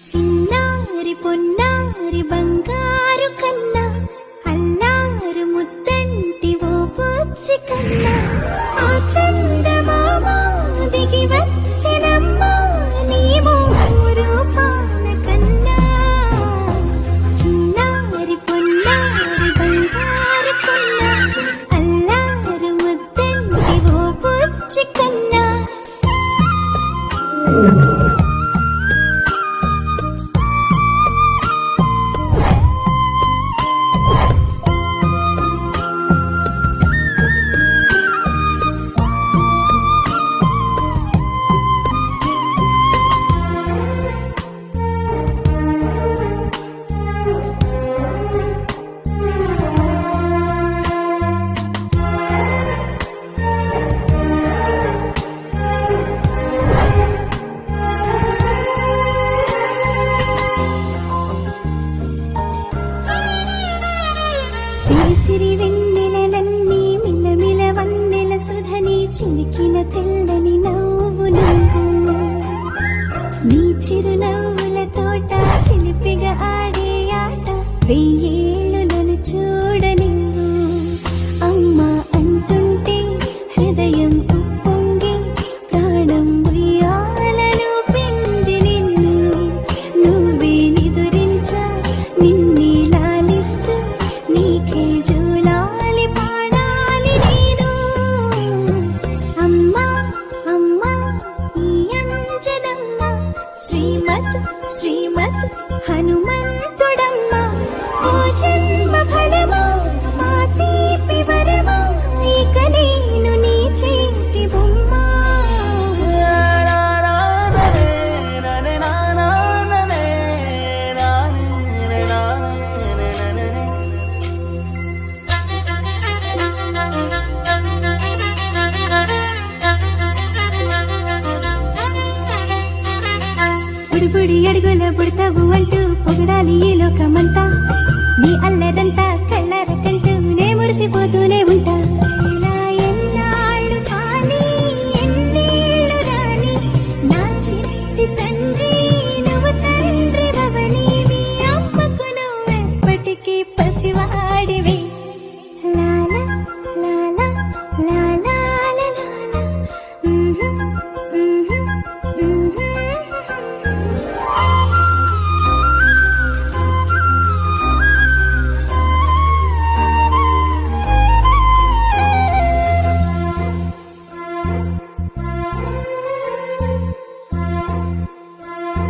చిన్నారి పొన్నారి బంగారు కన్నా అల్లారు ముద్దంటి ఓ బుజ్జి కన్నా ఆ చందమామ దిగి వచ్చినమ్మా నీవు రూపాన కన్నా చిన్నారి పొన్నారి బంగారు కన్నా అల్లారు ముద్దంటి ఓ బుజ్జి కన్నా. సిరి వెన్నెలలన్నీ మిలమిల వన్నెల సుధని చిలికిన తెల్లని నవ్వు నువ్వు నీ చిరునవ్వుల తోట చిలిపిగా ఆడే ఆట వెయ్యేళ్ళు నన్ను చూడ నువ్వు అమ్మా అంటుంటే హృదయం ఉప్పొంగి ప్రాణం ఉయ్యాలలో పిండి నిన్ను నువ్వే నిదురించా నిన్నే లాలిస్తూ నీకే జూలాలి పాడాలి నేను అమ్మా అమ్మా ఈ అంజనమ్మ శ్రీమత్ శ్రీమత్ హనుమంతుడమ్మ ఓ జన్మ ఫలమా మా తీపి వరమా ఇక నేను నీ చేతి బొమ్మ. బుడిబుడి అడుగుల బుడతావు అంటూ పొగడాలి ఈ లోకమంతా నీ అల్లరంతా కళ్ళారకంటూ నే మురిసిపోతూనే ఉంటా.